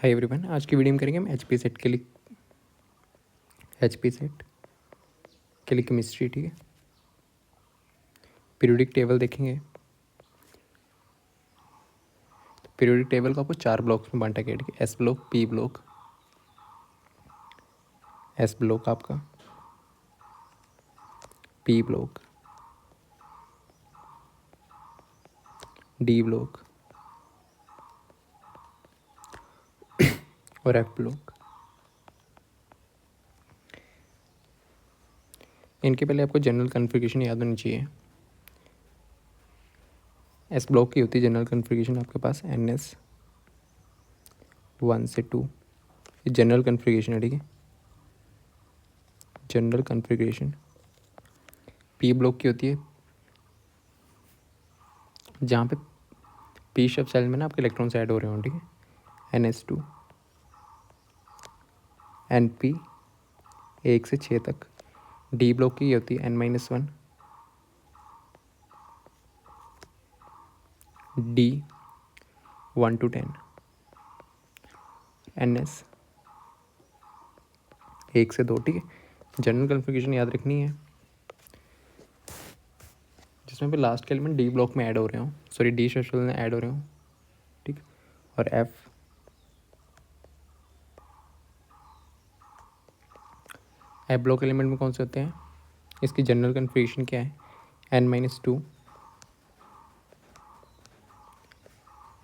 Hi everyone, आज की video में करेंगे हम एचपी सेट के लिए केमिस्ट्री। ठीक है, पीरियोडिक टेबल देखेंगे। तो पीरियोडिक टेबल को आपको 4 ब्लॉक्स में बांटा गया। ठीक है, S block, P block, S block आपका, पी ब्लॉक, डी ब्लॉक और एफ ब्लॉक। इनके पहले आपको जनरल कन्फिग्रेशन याद होनी चाहिए। एस ब्लॉक की होती है जनरल कन्फिग्रेशन आपके पास NS 1 से 2। ये जनरल कन्फिग्रेशन है। ठीक है, जनरल कन्फिग्रेशन। पी ब्लॉक की होती है जहाँ पे पी शब सेल में ना आपके इलेक्ट्रॉन्स ऐड हो रहे हों। ठीक है, NS2 NP 1 से 6 तक। डी ब्लॉक की होती है N-1 D 1 to 10। NS 1 से 2। ठीक है, जनरल कन्फिग्रेशन याद रखनी है जिसमें पे लास्ट के एलिमेंट डी ब्लॉक में ऐड हो रहे हों, सॉरी डी शेल में ऐड हो रहे हों। ठीक, और एफ ब्लॉक एलिमेंट में कौन से होते हैं? इसकी जनरल कन्फिग्रेशन क्या है? N-2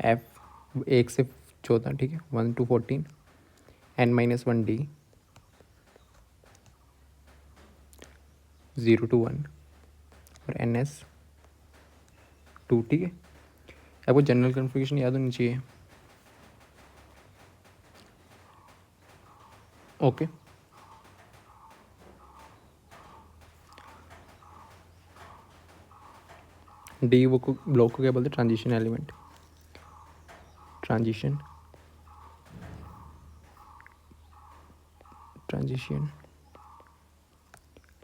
एफ 1 से 14। ठीक है, 1 to 14। N-1 D 0 to 1 और NS 2। ठीक है, आपको जनरल कन्फिग्रेशन याद होनी चाहिए। ओके, डी वो को ब्लॉक को क्या बोलते हैं? Transition element. Transition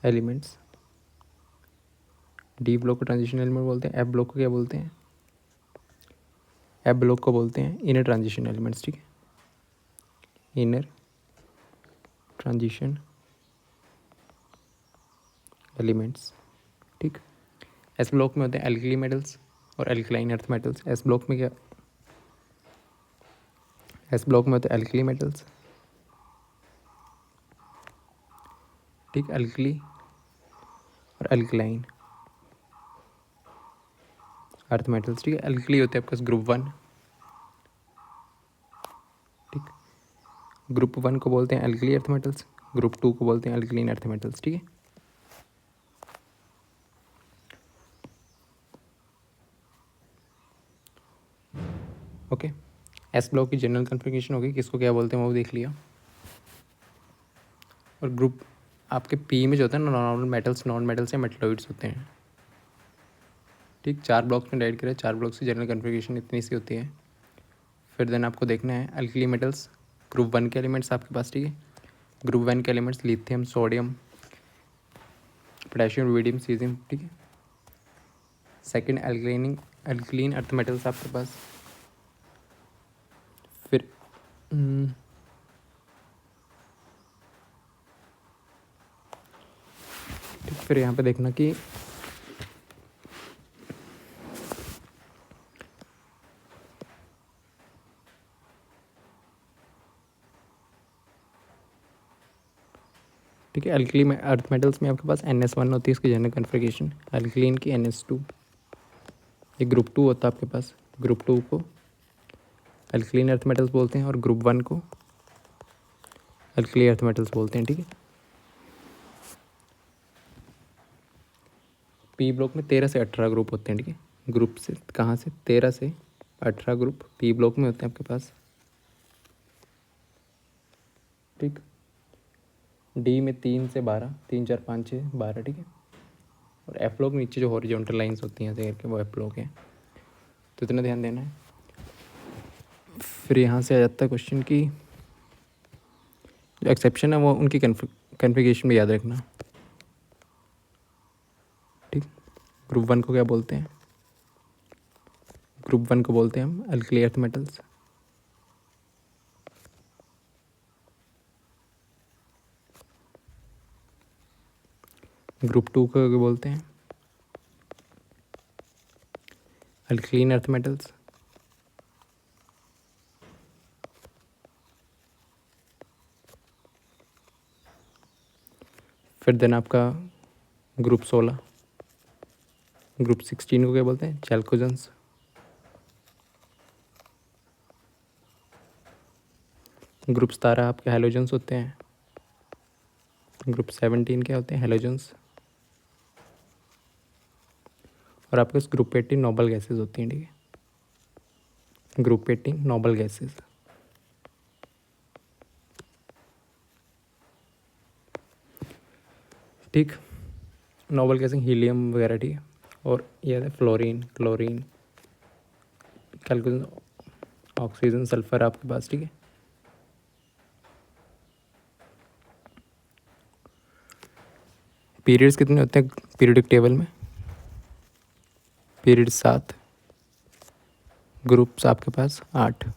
elements. D block को ट्रांजिशन एलिमेंट बोलते हैं। एफ ब्लॉक को क्या बोलते हैं? एफ ब्लॉक को बोलते हैं इनर ट्रांजिशन एलिमेंट्स। ठीक है, इनर ट्रांजिशन एलिमेंट्स। ठीक, एस ब्लॉक में होते हैं एल्कली मेटल्स और alkaline earth metals. S block में क्या? एस ब्लॉक में होते हैं एल्कली मेटल्स। ठीक, एल्कली और एल्कलाइन अर्थ मेटल्स। ठीक है, एल्कली होते हैं आपके पास ग्रुप 1। ठीक, ग्रुप 1 को बोलते हैं एल्कली अर्थ मेटल्स, ग्रुप 2 को बोलते हैं एल्कलीन अर्थ मेटल्स। ठीक है, ओके। एस ब्लॉक की जनरल कन्फिग्रेशन होगी, किसको क्या बोलते हैं वो देख लिया। और ग्रुप आपके पी में जो होता है ना, नॉर्मल मेटल्स, नॉन मेटल्स या मेटलॉइड्स होते हैं। ठीक, 4 ब्लॉक्स में डिवाइड करें। 4 ब्लॉक्स की जनरल कन्फिग्रेशन इतनी सी होती है। फिर देन आपको देखना है अल्कली मेटल्स, ग्रुप 1 के एलिमेंट्स आपके पास। ठीक है, ग्रुप 1 के elements lithium, sodium, potassium, rubidium, caesium. ठीक है, सेकंड अल्कलीन अर्थ मेटल्स आपके पास। फिर ठीक, फिर यहाँ पे देखना कि ठीक है, अल्कली में अर्थ मेटल्स में आपके पास NS1 होती है इसकी जनरल कन्फिग्रेशन, अल्कलीन की NS2। ये ग्रुप 2 होता है आपके पास। ग्रुप 2 को अल्कलीन अर्थ मेटल्स बोलते हैं और ग्रुप 1 को अल्कली अर्थ मेटल्स बोलते हैं। ठीक है, पी ब्लॉक में 13 से 18 ग्रुप होते हैं। ठीक है, ग्रुप से कहाँ से? 13 से 18 ग्रुप पी ब्लॉक में होते हैं आपके पास। ठीक, डी में 3 से 12, 3 4 5 6 12। ठीक है, और एफ ब्लॉक नीचे जो हॉरिजॉन्टल लाइंस होती हैं ऐसे करके, वो एफ ब्लॉक है। तो इतना ध्यान देना है। फिर यहाँ से आ जाता है क्वेश्चन की जो एक्सेप्शन है वो उनकी कन्फिग्रेशन में याद रखना। ठीक, ग्रुप 1 को क्या बोलते हैं? ग्रुप 1 को बोलते हैं हम अल्कली अर्थ मेटल्स। ग्रुप 2 को क्या बोलते हैं? Alkaline earth metals. फिर देन आपका ग्रुप 16, ग्रुप 16 को क्या बोलते हैं? चैल्कोजेंस। ग्रुप 17 आपके हैलोजेंस होते हैं। ग्रुप 17 क्या होते हैं? हैलोजेंस। और आपके पास ग्रुप 18 नोबल गैसेज होती हैं, ठीक है। Group 18 noble gases. ठीक, नोबल गैसेज हीलियम वगैरह, ठीक है। और ये है fluorine, chlorine, calculation, oxygen, sulphur आपके पास, ठीक है। पीरियड्स कितने होते हैं पीरियडिक टेबल में? पीरियड 7, ग्रुप्स आपके पास 18,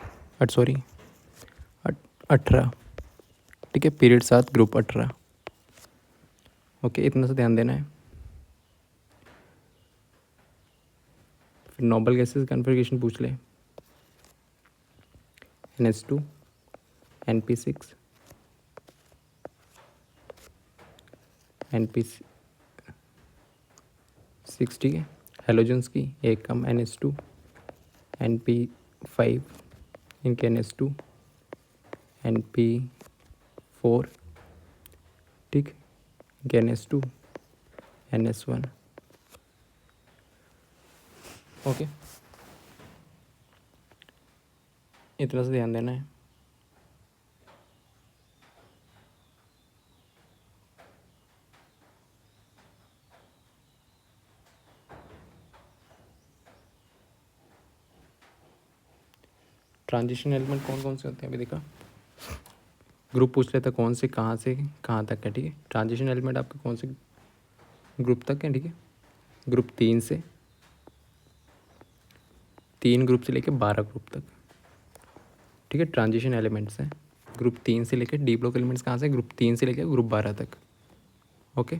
ठीक है। Period 7, group 18। ओके, इतना सा ध्यान देना है। फिर नोबल गैसेस कन्फिग्रेशन पूछ ले। NH2, NP6, NP6, ठीक है। हेलोजेंस की एक कम NH2, NP5, इनके NH2, NP4, ठीक, इनके NH2, NS1। ओके, इतना से ध्यान देना है। ट्रांजिशन एलिमेंट कौन कौन से होते हैं अभी देखा। ग्रुप पूछ लेता कौन से कहाँ तक है, ठीक है। ट्रांजिशन एलिमेंट आपके कौन से ग्रुप तक है, ठीक है। ग्रुप 3 से 3 ग्रुप से लेकर 12 ग्रुप तक, ठीक है। ट्रांजिशन एलिमेंट्स हैं ग्रुप 3 से लेकर, डी ब्लॉक एलिमेंट्स कहाँ से? ग्रुप 3 से लेकर ग्रुप 12 तक। ओके,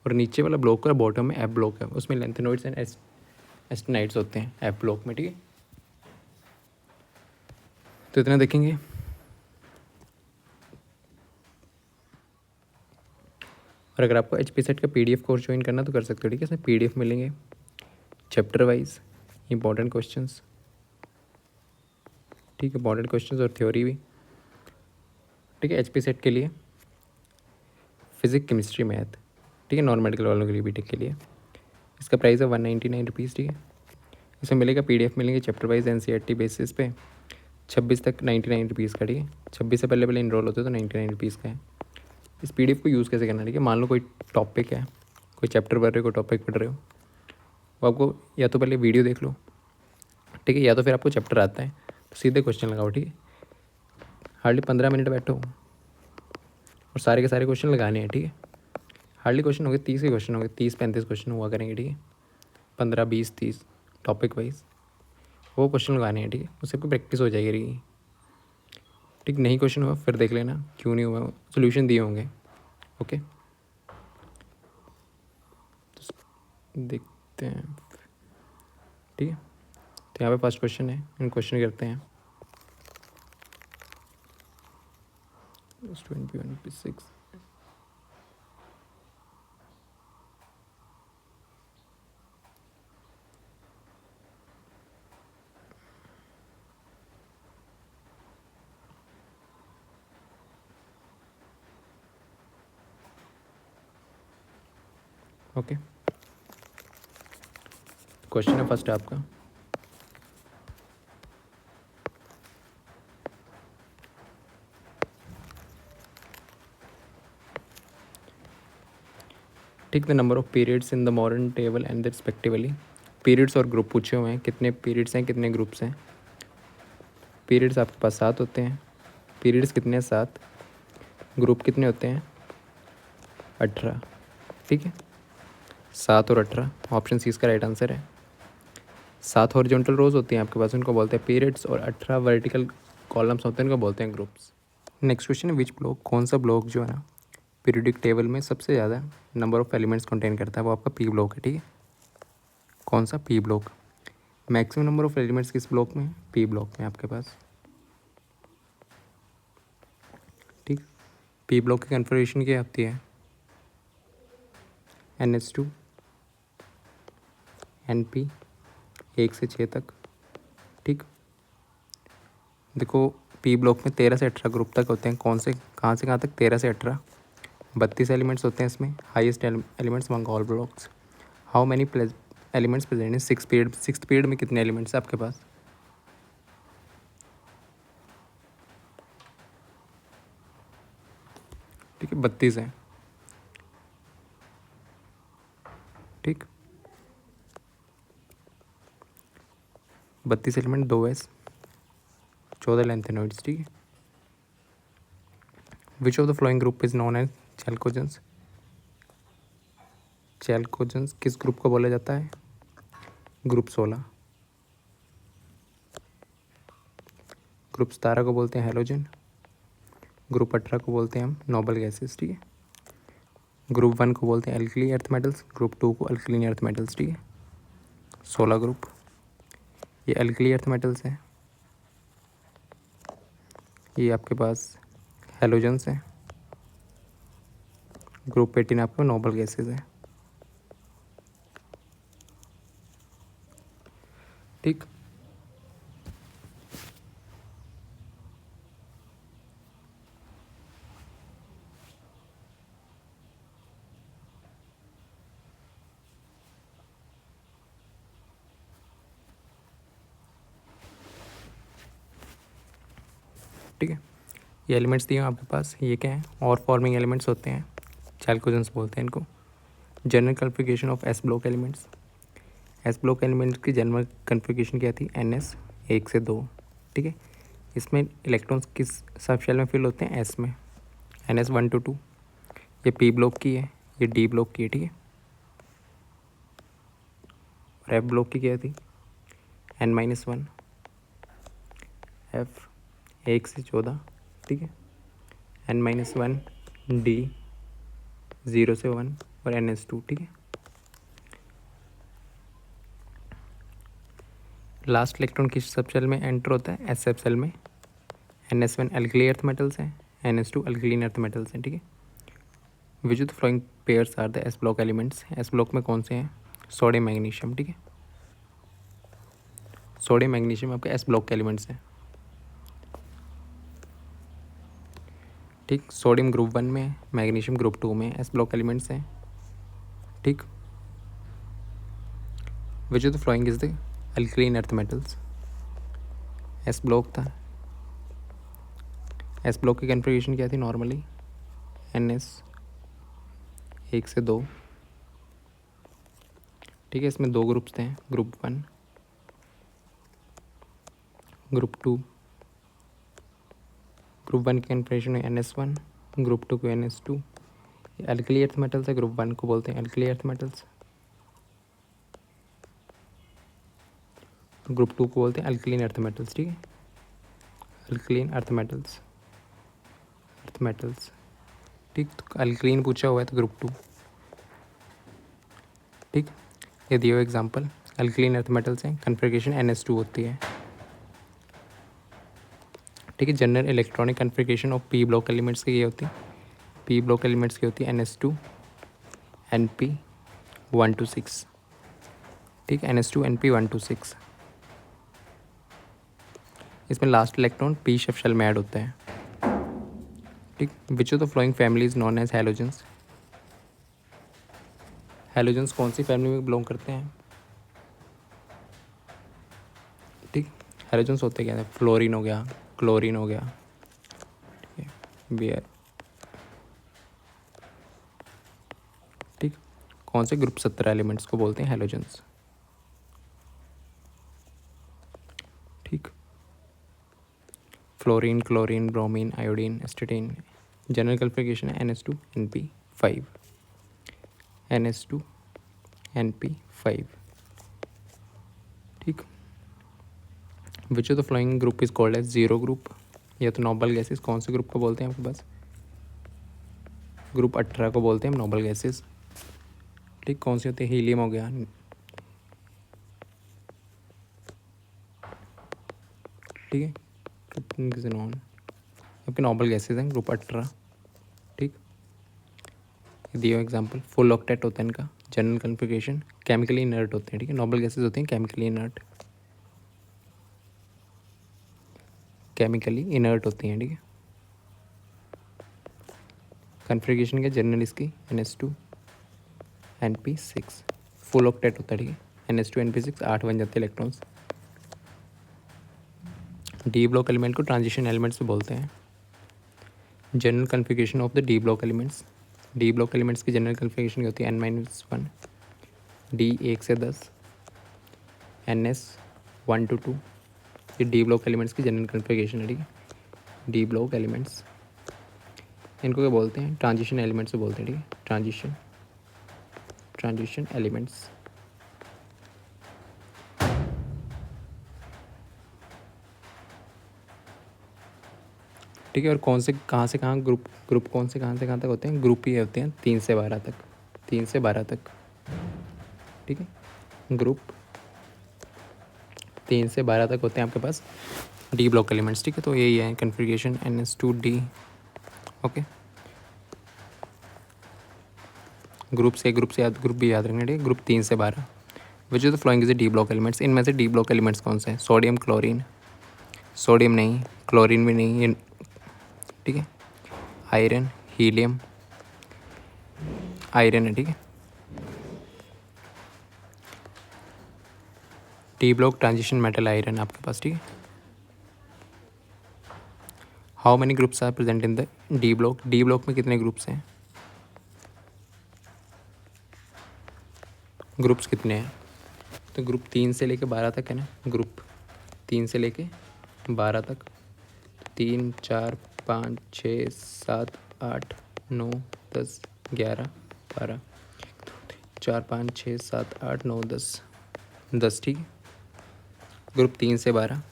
और नीचे वाला ब्लॉक का बॉटम में एफ ब्लॉक है, उसमें लेंथेनोइड्स एंड एस्टेनाइड्स होते हैं एफ ब्लॉक में, ठीक है। तो इतना देखेंगे। और अगर आपको HP सेट का PDF कोर्स ज्वाइन करना तो कर सकते हो, ठीक है। इसमें PDF मिलेंगे चैप्टर वाइज, इंपॉर्टेंट क्वेश्चंस, ठीक है। इंपॉर्टेंट क्वेश्चंस और थ्योरी भी, ठीक है। HP सेट के लिए फिजिक्स, केमिस्ट्री, मैथ, ठीक है। नॉन मेडिकल वालों के लिए BTech के लिए इसका प्राइस है 199 रुपीज़, ठीक है। इसमें मिलेगा PDF मिलेंगे चैप्टर वाइज NCERT बेसिस पे 26 तक 99 रुपीज़ का, ठीक है। 26 से पहले इनरोल होते तो 99 रुपीज़ का है। इस PDF को यूज़ कैसे करना है, ठीक है। मान लो कोई टॉपिक है, कोई चैप्टर पढ़ रहे हो, कोई टॉपिक पढ़ रहे हो, वो आपको या तो पहले वीडियो देख लो, ठीक है, या तो फिर आपको चैप्टर आता है तो सीधे क्वेश्चन लगाओ, ठीक है। हार्डली 15 मिनट बैठो और सारे के सारे क्वेश्चन लगाने हैं, ठीक है। हार्डली क्वेश्चन हो गए 30 के क्वेश्चन हो गए, 30-35 क्वेश्चन हुआ करेंगे, ठीक है। 15-20-30 टॉपिक वाइज वो क्वेश्चन लगाने हैं, ठीक है। उससे आपकी प्रैक्टिस हो जाएगी रही, ठीक। नहीं क्वेश्चन हुआ फिर देख लेना क्यों नहीं हुआ, सोल्यूशन दिए होंगे। ओके, देखते हैं, ठीक है। तो यहाँ पे फर्स्ट क्वेश्चन है, इन क्वेश्चन करते हैं। 21 ओके, क्वेश्चन है फर्स्ट आपका, ठीक। The number of periods in the modern table and respectively. Periods और ग्रुप पूछे हुए हैं, कितने पीरियड्स हैं, कितने ग्रुप्स हैं। पीरियड्स आपके पास 7 होते हैं। पीरियड्स कितने हैं? 7। ग्रुप कितने होते हैं? 18, ठीक है। 7 और 18, ऑप्शन सी इसका राइट आंसर है। 7 हॉरिजॉन्टल रोज होती हैं आपके पास, उनको बोलते हैं पीरियड्स, और 18 वर्टिकल कॉलम्स होते हैं, उनको बोलते हैं ग्रुप्स। नेक्स्ट क्वेश्चन है विच ब्लॉक, कौन सा ब्लॉक जो है ना पीरियोडिक टेबल में सबसे ज़्यादा नंबर ऑफ़ एलिमेंट्स कंटेन करता है वो आपका पी ब्लॉक है, ठीक है। कौन सा? P block. Maximum number of elements किस ब्लॉक में? पी ब्लॉक में आपके पास, ठीक। पी ब्लॉक की कन्फर्मेशन क्या होती है? NH2 NP 1 से 6 तक, ठीक। देखो पी ब्लॉक में 13 से 18 ग्रुप तक होते हैं। कौन से कहाँ से कहाँ तक? 13 से 18, 32 एलिमेंट्स होते हैं इसमें। Highest elements among all blocks. How many elements present in six period? Six period में कितने एलिमेंट्स हैं आपके पास? ठीक है, 32 हैं, ठीक। 32 एलिमेंट, 2 एस, 14 लेंथेनॉइड्स, ठीक है। Which of the following group is known as chalcogens? Chalcogens किस ग्रुप को बोला जाता है? ग्रुप 16। ग्रुप 17 को बोलते हैं हेलोजन। ग्रुप 18 को बोलते हैं हम नोबल गैसेस, ठीक है। ग्रुप 1 को बोलते हैं अल्कली अर्थ मेटल्स। ग्रुप 2 को अल्कलीन अर्थ मेटल्स, ठीक है। 16 ग्रुप, ये अल्कली अर्थ मेटल्स हैं, ये आपके पास हेलोजन्स हैं। ग्रुप 18 आपको नोबल गैसेस है, ठीक। ठीक है, ये एलिमेंट्स दिए हैं आपके पास, ये क्या है? और फॉर्मिंग एलिमेंट्स होते हैं, चैल्कोजेंस बोलते हैं इनको। General configuration of S block elements. S block elements की जनरल कन्फिगरेशन क्या थी? NS 1 से 2, ठीक है। इसमें इलेक्ट्रॉन्स किस सब शेल में फिल होते हैं? एस में, NS 1 to 2। ये पी ब्लॉक की है, ये डी ब्लॉक की है, ठीक है। और एफ ब्लॉक की क्या थी? N-1, एफ 1 से 14, ठीक है। N-1 डी 0 से 1 और NS2, ठीक है। लास्ट इलेक्ट्रॉन किस सब शेल में एंटर होता है? एस सब शेल में। NS1 अल्कली अर्थ मेटल्स हैं, NS2 अल्कलीन अर्थ मेटल्स हैं, ठीक है। Which of the following pairs are the S block elements? S block में कौन से हैं? सोडियम मैग्नीशियम, ठीक है। सोडियम मैग्नीशियम आपके एस ब्लॉक के एलिमेंट्स हैं, ठीक। सोडियम ग्रुप 1 में, मैग्नीशियम ग्रुप 2 में एस ब्लॉक एलिमेंट्स हैं, ठीक। Which of the following is the alkaline earth metals? S block था। एस ब्लॉक की कन्फिगरेशन क्या थी नॉर्मली? NS 1 से 2, ठीक है। इसमें 2 ग्रुप्स थे, ग्रुप 1, ग्रुप 2। ग्रुप 1 की कन्फिगरेशन है NS1, ग्रुप 2 को NS2। ये अल्कली अर्थ मेटल्स है, ग्रुप 1 को बोलते हैं अल्कली अर्थ मेटल्स, ग्रुप 2 को बोलते हैं अल्कलीन अर्थ मेटल्स, ठीक है। अल्कलीन अर्थ मेटल्स, ठीक। तो अल्कलीन पूछा हुआ है तो ग्रुप 2, ठीक। ये दिए हुए एग्जांपल अल्कलीन अर्थ मेटल्स हैं, कन्फिगरेशन NS2 होती है, ठीक है। General electronic configuration of P block elements की ये होती है, पी ब्लॉक एलिमेंट्स की होती है NS2 NP 1 to 6, ठीक। NS2 NP 1 to 6। इसमें लास्ट इलेक्ट्रॉन पी शेल में ऐड होता है, ठीक। Which of the following family is known as halogens? Halogens कौन सी फैमिली में बिलोंग करते हैं, ठीक। हैलोजेंस होते क्या है? फ्लोरीन हो गया, क्लोरीन हो गया, ठीक है, बियर, ठीक। कौन से ग्रुप 17 एलिमेंट्स को बोलते हैं हैलोजेंस, ठीक। Fluorine, chlorine, bromine, iodine, astatine. General configuration है NS2 NP5, NS2 NP5, ठीक। Which of the following group is called as zero group? या तो नोबल गैसेस कौन से ग्रुप को बोलते हैं आपके पास? ग्रुप 18 को बोलते हैं हम नोबल गैसेस। ठीक, कौन सी होती है? हीलियम हो गया, ठीक है, नॉन, आपके नोबल गैसेज हैं ग्रुप 18। ठीक, दियो एग्जांपल, फुल ऑक्टेट होता है इनका जनरल कॉन्फ़िगरेशन, केमिकली इनर्ट होते हैं। ठीक है, नोबल गैसेज होती हैं केमिकली इनर्ट, केमिकली इनर्ट होती हैं। ठीक है, कॉन्फ़िगरेशन क्या जनरल इसकी NH2 NP6, फुल ऑक्टेट होता है। ठीक है, NH2 NP6 8 बन जाते हैं इलेक्ट्रॉन्स। डी ब्लॉक एलिमेंट को ट्रांजिशन एलिमेंट्स भी बोलते हैं। General configuration of the D block elements, D block elements की जनरल कॉन्फ़िगरेशन क्या होती है? N-1, D 1 से 10, NS 1 to 2। ये डी ब्लॉक एलिमेंट्स की जनरल कॉन्फ़िगरेशन है। ठीक है, डी ब्लॉक एलिमेंट्स, इनको क्या बोलते हैं? ट्रांजिशन एलिमेंट्स से बोलते हैं। ठीक है, ट्रांजिशन एलिमेंट्स। ठीक है, और कौन से कहाँ से कहाँ ग्रुप कौन से कहाँ तक होते हैं? ग्रुप ये होते हैं 3 से 12 तक, 3 से 12 तक। ठीक है, ग्रुप 3 से 12 तक होते हैं आपके पास डी ब्लॉक एलिमेंट्स। ठीक है, तो यही है कॉन्फ़िगरेशन NS2D। ओके, ग्रुप भी याद रखना। ठीक है, ग्रुप 3 से 12, which is the following is D block elements. इनमें से डी ब्लॉक एलिमेंट्स कौन से हैं? सोडियम, क्लोरीन, सोडियम नहीं, क्लोरीन भी नहीं। ठीक है, आयरन, हीलियम, आयरन है। ठीक है, D block transition metal iron आपके पास। ठीक है, how many groups are present in the D block? D block में कितने ग्रुप्स हैं? ग्रुप्स कितने हैं? तो ग्रुप 3 से लेके 12 तक है ना, ग्रुप 3 से लेके 12 तक, 3 4 5 6 7 8 9 10 11 12, 4 5 6 7 8 9 10। ठीक है, ग्रुप 3 से 12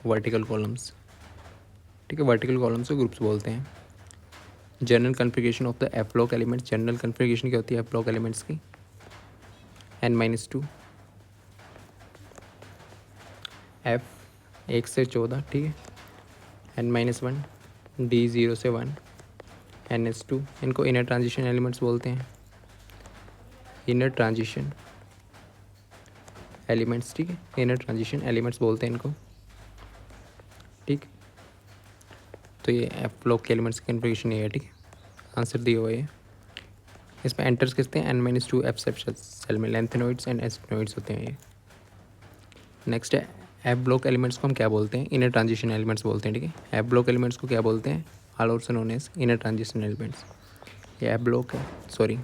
वर्टिकल कॉलम्स। ठीक है, वर्टिकल कॉलम्स को ग्रुप्स बोलते हैं। General configuration of the F block elements, general configuration क्या होती है एफ ब्लॉक एलिमेंट्स की? N-2, F 1 से 14। ठीक है, N-1, D 0 से 1, NS2। इनको इनर ट्रांजिशन एलिमेंट्स बोलते हैं, इनर ट्रांजिशन एलिमेंट्स। ठीक है, इनर ट्रांजिशन एलिमेंट्स बोलते हैं इनको। ठीक, तो ये एफ ब्लॉक के एलिमेंट्स की कॉन्फ़िगरेशन ये है। ठीक है, आंसर दिया हुआ है। इसमें एंटर्स किसते हैं? N-2 F सेल में लेंथेनोइड्स एंड एस्टेनोइड्स होते हैं ये। नेक्स्ट है एफ ब्लॉक एलिमेंट्स को हम क्या बोलते हैं? इनर ट्रांजिशन एलिमेंट्स बोलते हैं। ठीक है, एफ ब्लॉक एलिमेंट्स को क्या बोलते हैं? Also known as inner transition elements. ये एफ ब्लॉक है, सॉरी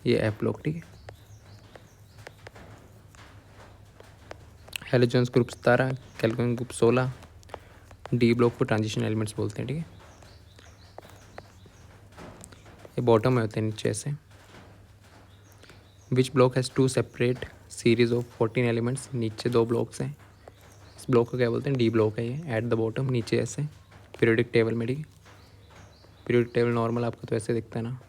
ये एफ ब्लॉक। ठीक है, halogens group 17, chalcogen group 16, D block को ट्रांजिशन एलिमेंट्स बोलते हैं। ठीक है, ये बॉटम में होते हैं नीचे ऐसे। Which block has 2 separate series of 14 elements? नीचे 2 ब्लॉक्स हैं, इस ब्लॉक को क्या बोलते हैं? डी ब्लॉक है ये, एट द बॉटम नीचे ऐसे पीरियोडिक टेबल में। ठीक है, पीरियोडिक टेबल नॉर्मल आपका तो ऐसे दिखता है ना।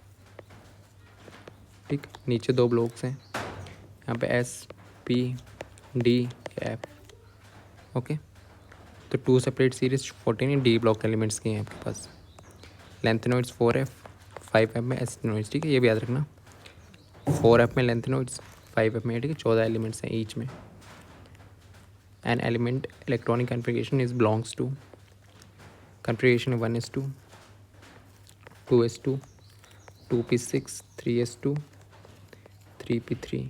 ठीक, नीचे 2 ब्लॉक्स हैं, यहाँ पे S-P-D F। ओके, तो 2 separate series 14 D block elements की हैं आपके पास। लेंथेनोइड्स 4F, 5F में एस्टेनोइड्स। ठीक है, ये भी याद रखना, 4F में लेंथेनोइड्स, 5F में। ठीक है, 14 एलिमेंट्स हैं ईच में। An element electronic configuration is belongs to, configuration 1s2, 2s2, 2p6, 3s2, 3p3।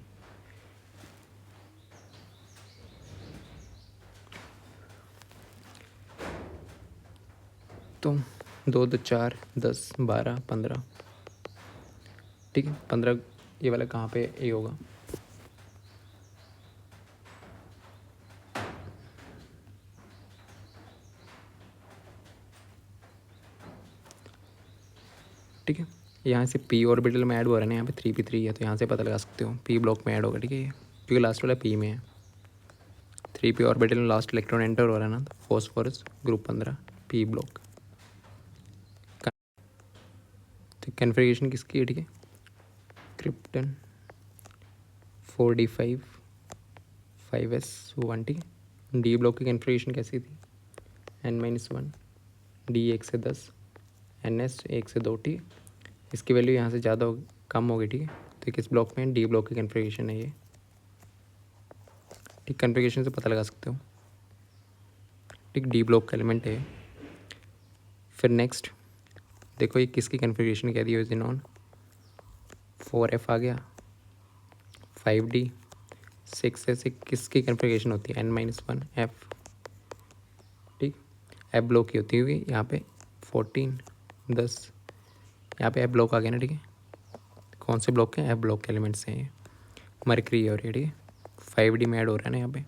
तो 2 2 4 10 12 15। ठीक है, 15 ये वाला कहाँ पे ये होगा? ठीक है, यहाँ से पी ऑर्बिटल में ऐड हो रहा है ना, यहाँ पे 3p3 है, तो यहाँ से पता लगा सकते हो पी ब्लॉक में ऐड होगा। ठीक है, क्योंकि लास्ट वाला पी में है। 3p ऑर्बिटल में लास्ट इलेक्ट्रॉन एंटर हो रहा है ना, तो फॉस्फोरस ग्रुप 15 पी ब्लॉक। तो कॉन्फ़िगरेशन किसकी है, ठीक है, क्रिप्टन 4D5 5S1, ठीक है। डी ब्लॉक की कॉन्फ़िगरेशन कैसी थी, N-1, डी 1 से 10, NS 1 से 2, ठीक है। इसकी वैल्यू यहाँ से ज़्यादा कम होगी, ठीक है। तो किस ब्लॉक में, डी ब्लॉक की कॉन्फ़िगरेशन है ये, ठीक। कॉन्फ़िगरेशन से पता लगा सकते हो, ठीक, डी ब्लॉक का एलिमेंट है। फिर नेक्स्ट देखो ये किसकी कॉन्फ़िगरेशन कह दी है, ज़ेनॉन 4F आ गया, 5D 6 से किसकी कॉन्फ़िगरेशन होती है, N-1 F, ठीक। F ब्लॉक की होती हुई यहाँ पे 14 10, यहाँ पे F ब्लॉक आ गया ना, ठीक है। कौन से ब्लॉक के, F ब्लॉक के एलिमेंट्स हैं ये, मरकरी है और ये, ठीक है। 5D में ऐड हो रहा है ना यहाँ पे,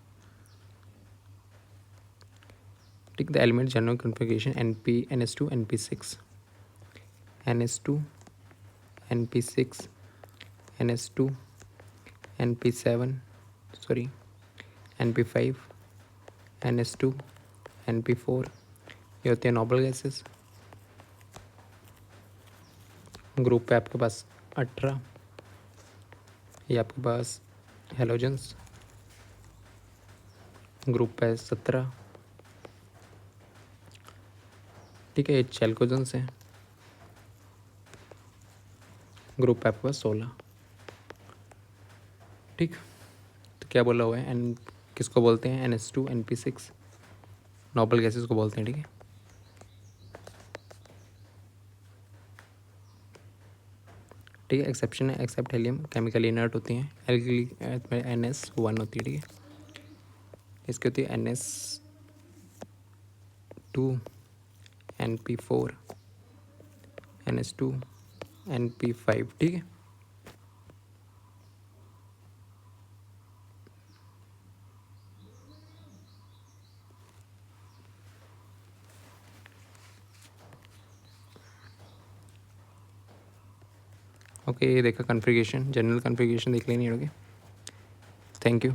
ठीक। The element general configuration NS2 NP6 NS2 NP6 NS2 NP7 sorry NP5 NS2 NP4, ये होते हैं नोबल गैसेस। ग्रुप पे आपके पास 18, ये आपके पास हेलोजेंस। ग्रुप पे 17, ठीक है, ये चैल्कोजेंस हैं। ग्रुप पे आपके पास 16, ठीक। तो क्या बोला हुआ है, एन किसको बोलते हैं, NS2 NP6 नोबल गैसेस को बोलते हैं, ठीक है। ठीक है, एक्सेप्शन है, एक्सेप्ट हेलियम केमिकली इनर्ट होती हैं, एल्किली NS1 होती है, ठीक है। इसकी होती है NS2 NP4 NS2 NP5, ठीक है। ओके, ये देखा कॉन्फ़िगरेशन, जनरल कॉन्फ़िगरेशन देख लेनी है, ओके। Thank you.